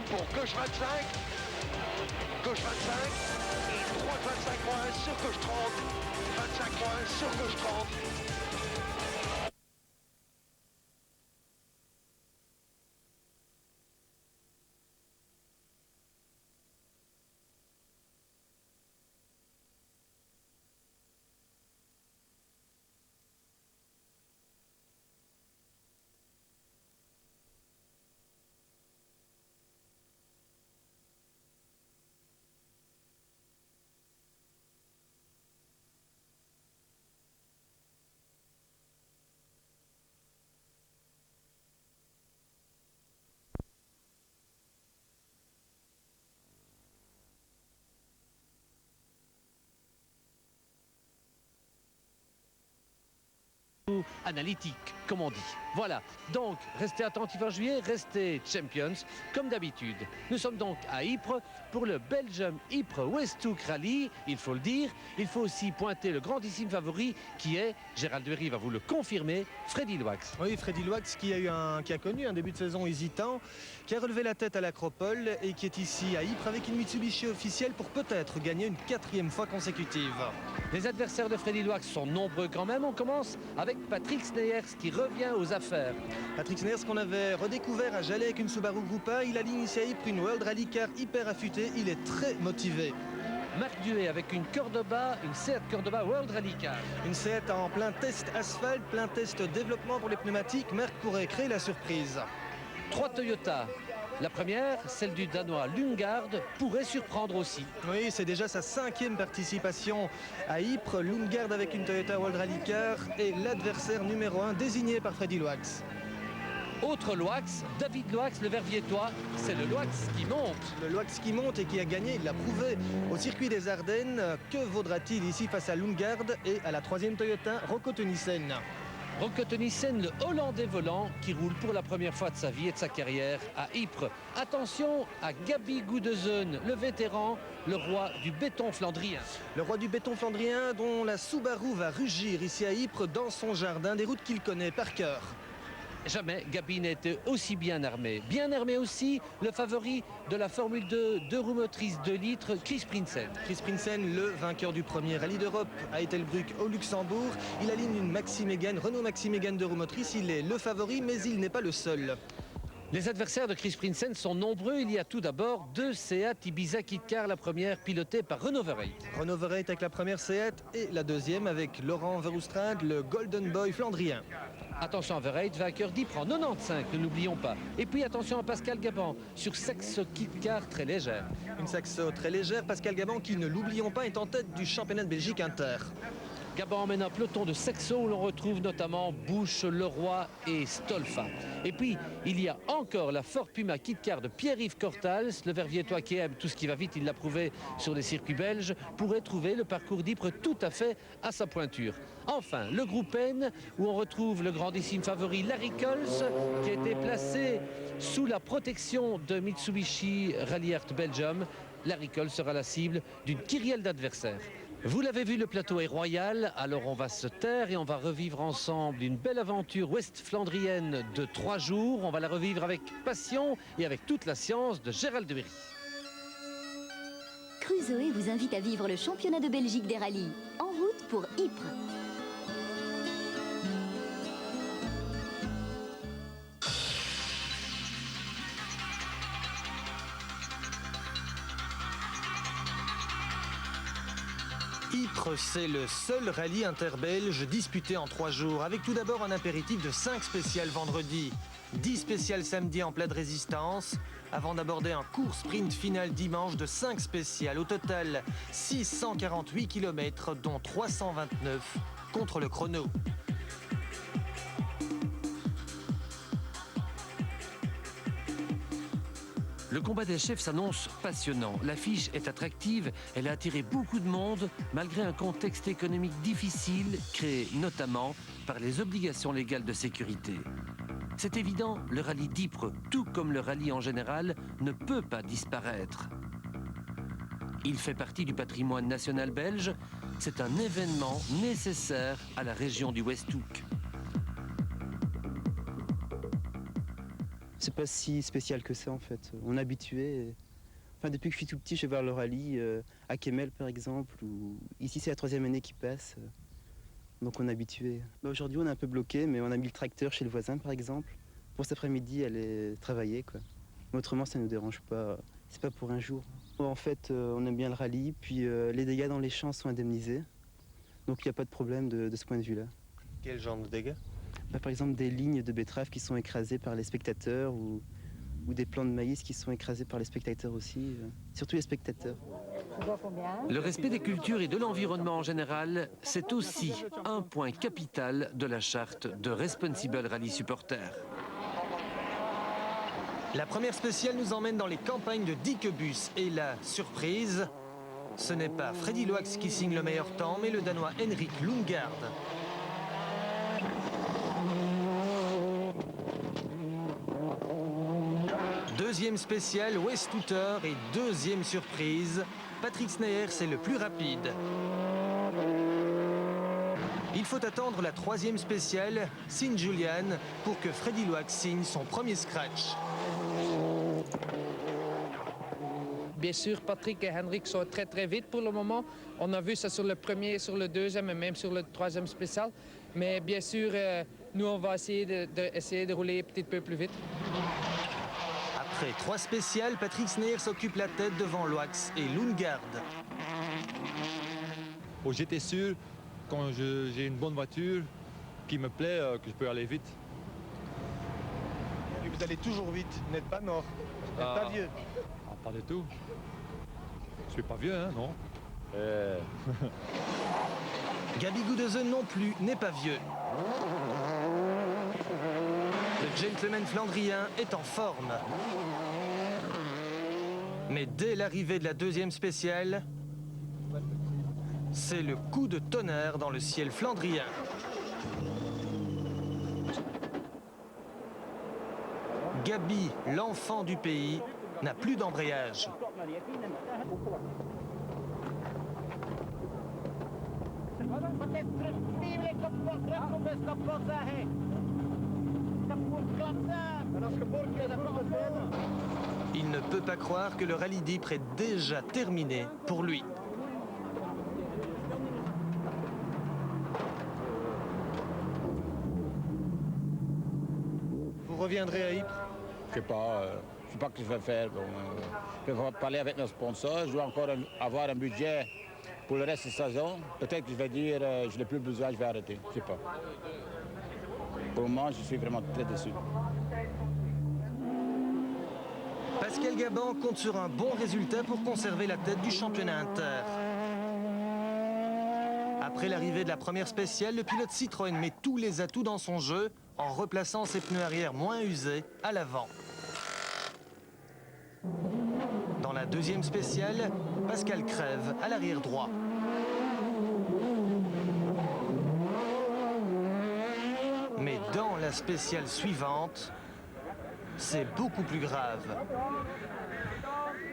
pour gauche 25, gauche 25, et droite 25 points sur gauche 30, 25 points sur gauche 30. Analytique, comme on dit. Voilà, donc restez attentifs en juillet, restez champions, comme d'habitude. Nous sommes donc à Ypres pour le Belgium Ypres Westhoek Rally, il faut le dire. Il faut aussi pointer le grandissime favori qui est, Gérald Duhéry va vous le confirmer, Freddy Loax. Oui, Freddy Loax qui a connu un début de saison hésitant, qui a relevé la tête à l'Acropole et qui est ici à Ypres avec une Mitsubishi officielle pour peut-être gagner une 4e fois consécutive. Les adversaires de Freddy Loax sont nombreux quand même. On commence avec Patrick Sneyers qui revient aux affaires. Patrick Sneyers qu'on avait redécouvert à Jalais avec une Subaru Groupa, il aligne ici à Ypres une World Rally Car hyper affûtée, il est très motivé. Marc Duhet avec une Cordoba, une Seat Cordoba World Rally Car. Une Seat en plein test asphalte, plein test développement pour les pneumatiques. Marc pourrait créer la surprise. 3 Toyota. La première, celle du Danois Lundgaard, pourrait surprendre aussi. Oui, c'est déjà sa 5e participation à Ypres. Lundgaard avec une Toyota World Rally Car est l'adversaire numéro 1 désigné par Freddy Loax. Autre Loax, David Loax, le Verviétois, c'est le Loax qui monte. Le Loax qui monte et qui a gagné, il l'a prouvé au circuit des Ardennes. Que vaudra-t-il ici face à Lundgaard et à la 3e Toyota Rocco Tunissen? Rocco Tunissen, le Hollandais volant, qui roule pour la première fois de sa vie et de sa carrière à Ypres. Attention à Gabi Goudezon, le vétéran, le roi du béton flandrien. Le roi du béton flandrien dont la Subaru va rugir ici à Ypres dans son jardin, des routes qu'il connaît par cœur. Jamais Gabi n'a été aussi bien armé. Bien armé aussi, le favori de la Formule 2, 2 roues motrices 2 litres, Chris Prinsen. Chris Prinsen, le vainqueur du premier rallye d'Europe à Ettelbruck au Luxembourg. Il aligne une Maxi Mégane, Renault Maxi Mégane 2 roues motrices. Il est le favori, mais il n'est pas le seul. Les adversaires de Chris Prinsen sont nombreux. Il y a tout d'abord 2 Seat Ibiza Kit Car, la première pilotée par Renaud Verheydt. Renaud Verheydt avec la première Seat et la deuxième avec Laurent Verhoostrand, le Golden Boy flandrien. Attention à Verheydt, vainqueur d'Ypres en 95, ne l'oublions pas. Et puis attention à Pascal Gaban sur Saxo Kit Car très légère. Une Saxo très légère, Pascal Gaban qui, ne l'oublions pas, est en tête du championnat de Belgique Inter. Gaban emmène un peloton de Saxo où l'on retrouve notamment Busch, Leroy et Stolfa. Et puis, il y a encore la Ford Puma Kit Car de Pierre-Yves Cortals, le Verviétois qui aime tout ce qui va vite, il l'a prouvé sur les circuits belges, pourrait trouver le parcours d'Ypres tout à fait à sa pointure. Enfin, le groupe N, où on retrouve le grandissime favori Larry Coles, qui a été placé sous la protection de Mitsubishi Rally Art Belgium. Larry Coles sera la cible d'une kyrielle d'adversaires. Vous l'avez vu, le plateau est royal, alors on va se taire et on va revivre ensemble une belle aventure ouest-flandrienne de 3 jours. On va la revivre avec passion et avec toute la science de Gérald Duhéry. Cruzoé vous invite à vivre le championnat de Belgique des rallyes. En route pour Ypres. Ypres, c'est le seul rallye interbelge disputé en 3 jours, avec tout d'abord un apéritif de 5 spéciales vendredi, 10 spéciales samedi en pleine résistance, avant d'aborder un court sprint final dimanche de 5 spéciales. Au total, 648 km, dont 329 contre le chrono. Le combat des chefs s'annonce passionnant. L'affiche est attractive, elle a attiré beaucoup de monde malgré un contexte économique difficile créé notamment par les obligations légales de sécurité. C'est évident, le rallye d'Ypres, tout comme le rallye en général, ne peut pas disparaître. Il fait partie du patrimoine national belge. C'est un événement nécessaire à la région du Westhoek. c'est pas si spécial que ça en fait. On est habitué. Enfin, depuis que je suis tout petit, je vais voir le rallye à Kemmel par exemple, ou ici c'est la 3e année qui passe, donc on est habitué. Aujourd'hui on est un peu bloqué, mais on a mis le tracteur chez le voisin par exemple, pour cet après-midi aller travailler quoi. Mais autrement ça ne nous dérange pas, c'est pas pour un jour. En fait on aime bien le rallye, puis les dégâts dans les champs sont indemnisés, donc il n'y a pas de problème de ce point de vue-là. Quel genre de dégâts? Par exemple des lignes de betteraves qui sont écrasées par les spectateurs, ou des plants de maïs qui sont écrasés par les spectateurs aussi, surtout les spectateurs. Le respect des cultures et de l'environnement en général, c'est aussi un point capital de la charte de Responsible Rally Supporter. La première spéciale nous emmène dans les campagnes de Dikebus. Et la surprise, ce n'est pas Freddy Loax qui signe le meilleur temps, mais le Danois Henrik Lundgaard. Deuxième spéciale, Westouter, et deuxième surprise, Patrick Sneyer, c'est le plus rapide. Il faut attendre la troisième spéciale, Sin Julian, pour que Freddy Loax signe son premier scratch. Bien sûr, Patrick et Henrik sont très vite pour le moment. On a vu ça sur le premier, sur le deuxième et même sur le troisième spécial. Mais bien sûr, nous, on va essayer de rouler un petit peu plus vite. Après 3 spéciales, Patrick Sneyer s'occupe la tête devant Loax et Lundgaard. Oh, j'étais sûr, quand j'ai une bonne voiture qui me plaît, que je peux aller vite. Et vous allez toujours vite, vous n'êtes pas mort, vous n'êtes pas vieux. Ah, pas du tout. Je suis pas vieux, hein, non? Gabi Goodesen non plus n'est pas vieux. Le gentleman flandrien est en forme. Mais dès l'arrivée de la deuxième spéciale, c'est le coup de tonnerre dans le ciel flandrien. Gabi, l'enfant du pays, n'a plus d'embrayage. Il ne peut pas croire que le rallye d'Ypres est déjà terminé pour lui. Vous reviendrez à Ypres? Je sais pas ce que je vais faire. Bon, je vais parler avec nos sponsors. Je dois encore avoir un budget pour le reste de la saison. Peut-être que je vais dire je n'ai plus besoin, je vais arrêter. Je sais pas. Pour le moment, je suis vraiment très déçu. Pascal Gaban compte sur un bon résultat pour conserver la tête du championnat inter. Après l'arrivée de la première spéciale, le pilote Citroën met tous les atouts dans son jeu en replaçant ses pneus arrière moins usés à l'avant. Dans la deuxième spéciale, Pascal crève à l'arrière droit. Mais dans la spéciale suivante, c'est beaucoup plus grave.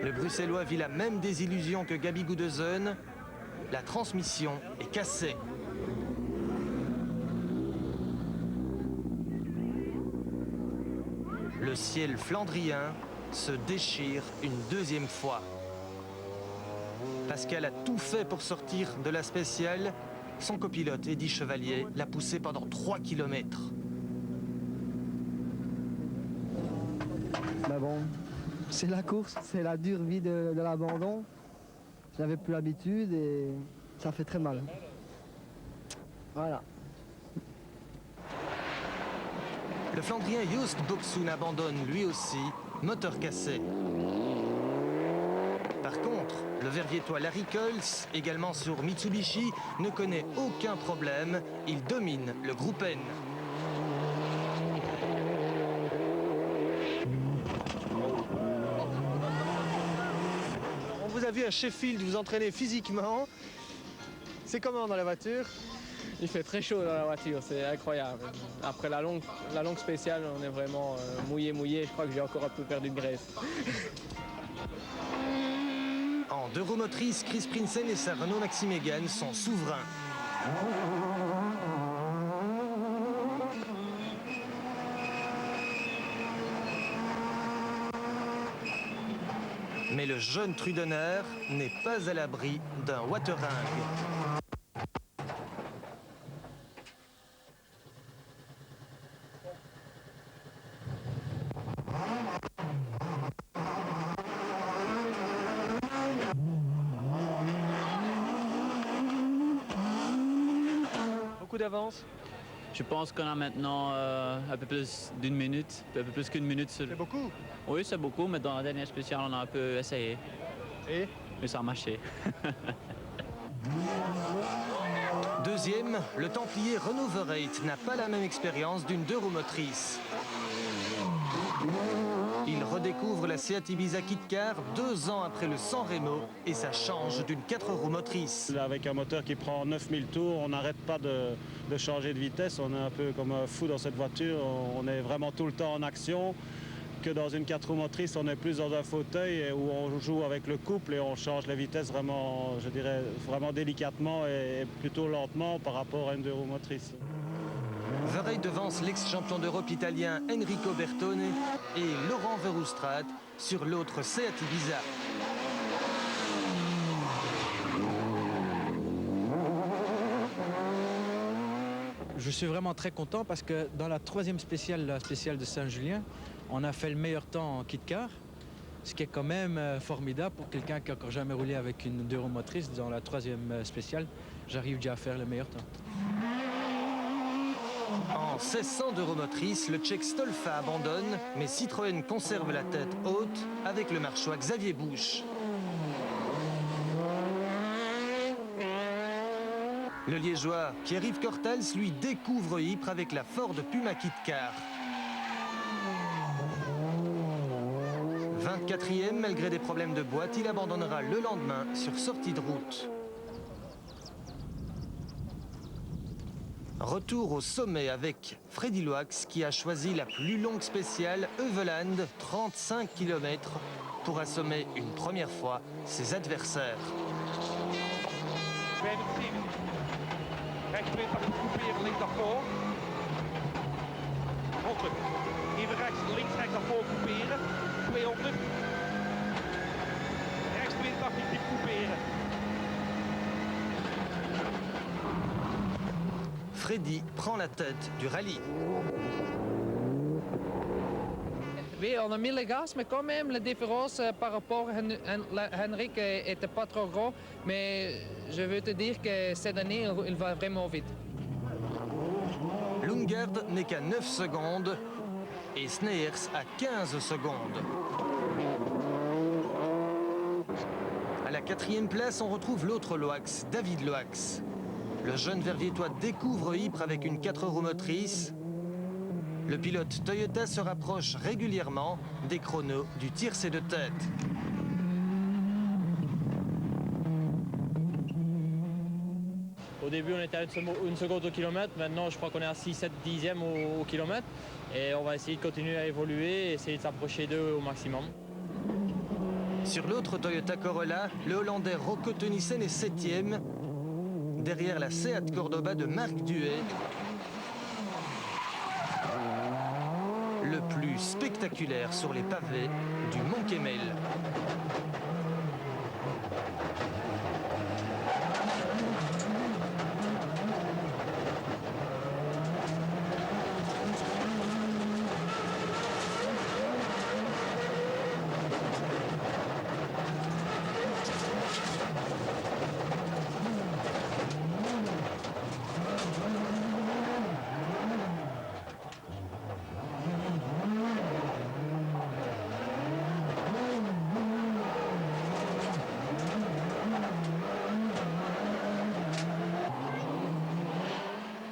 Le Bruxellois vit la même désillusion que Gabi Goodesen. La transmission est cassée. Le ciel flandrien se déchire une deuxième fois. Pascal a tout fait pour sortir de la spéciale. Son copilote, Eddy Chevalier, l'a poussé pendant 3 km. Bah bon, c'est la course, c'est la dure vie de l'abandon. J'avais plus l'habitude et ça fait très mal. Voilà. Le Flandrien Joost Boxoen abandonne lui aussi, moteur cassé. Par contre, le Verviétois Larry Kols, également sur Mitsubishi, ne connaît aucun problème. Il domine le groupe N. On vous a vu à Sheffield vous entraîner physiquement. C'est comment dans la voiture? Il fait très chaud dans la voiture, c'est incroyable. Après la longue spéciale, on est vraiment mouillé. Je crois que j'ai encore un peu perdu de graisse. En deux roues motrices, Chris Prinsen et sa Renault Maxi Mégane sont souverains. Mais le jeune Trudener n'est pas à l'abri d'un Watering. Beaucoup d'avance. Je pense qu'on a maintenant un peu plus d'une minute, un peu plus qu'une minute. C'est beaucoup. Oui, c'est beaucoup, mais dans la dernière spéciale, on a un peu essayé. Et mais ça a marché. Deuxième, le Templier Renault Vereit n'a pas la même expérience d'une 2 roues motrices. Il redécouvre la Seat Ibiza Kit-Car 2 ans après le San Remo et ça change d'une 4 roues motrices. Avec un moteur qui prend 9000 tours, on n'arrête pas de changer de vitesse. On est un peu comme un fou dans cette voiture. On est vraiment tout le temps en action. Que dans une 4 roues motrices, on est plus dans un fauteuil où on joue avec le couple et on change la vitesse vraiment, je dirais, vraiment délicatement et plutôt lentement par rapport à une 2 roues motrices. Vereit devance l'ex-champion d'Europe italien Enrico Bertone et Laurent Verhulst sur l'autre Seat Ibiza. Je suis vraiment très content parce que dans la 3e spéciale, la spéciale de Saint-Julien, on a fait le meilleur temps en kit-car, ce qui est quand même formidable pour quelqu'un qui n'a encore jamais roulé avec une 2 roues motrices. Dans la 3e spéciale, j'arrive déjà à faire le meilleur temps. En 1600 d'euros motrices, le Tchèque Stolfa abandonne, mais Citroën conserve la tête haute avec le marchois Xavier Busch. Le Liégeois Pierre-Yves Cortals, lui, découvre Ypres avec la Ford Puma Kit-Car. 24e, malgré des problèmes de boîte, il abandonnera le lendemain sur sortie de route. Retour au sommet avec Freddy Loax qui a choisi la plus longue spéciale Heuvelland, 35 km, pour assommer une première fois ses adversaires. Rechtswind mag couperen, links naar voor. 100. Even rechts, links naar voor couperen. 200. Rechtswind mag niet diep couperen. Freddy prend la tête du rallye. Oui, on a mis le gaz, mais quand même, la différence par rapport à Henrik était pas trop grand. Mais je veux te dire que cette année, il va vraiment vite. Lundgaard n'est qu'à 9 secondes et Sneers à 15 secondes. À la 4e place, on retrouve l'autre Loax, David Loax. Le jeune Verviétois découvre Ypres avec une 4 roues motrices. Le pilote Toyota se rapproche régulièrement des chronos du tiercé de tête. Au début, on était à une seconde au kilomètre. Maintenant, je crois qu'on est à 6-7 dixièmes au kilomètre. Et on va essayer de continuer à évoluer et essayer de s'approcher d'eux au maximum. Sur l'autre Toyota Corolla, le Hollandais Rocco Tunissen est 7e. Derrière la Seat Cordoba de Marc Duhet. Le plus spectaculaire sur les pavés du Mont Kemmel.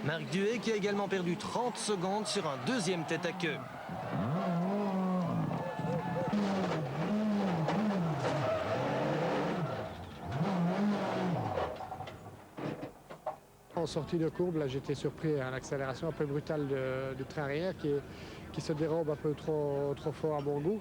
Marc Duhet qui a également perdu 30 secondes sur un 2e tête à queue. En sortie de courbe, là j'étais surpris à l'accélération un peu brutale du train arrière qui se dérobe un peu trop fort à mon goût.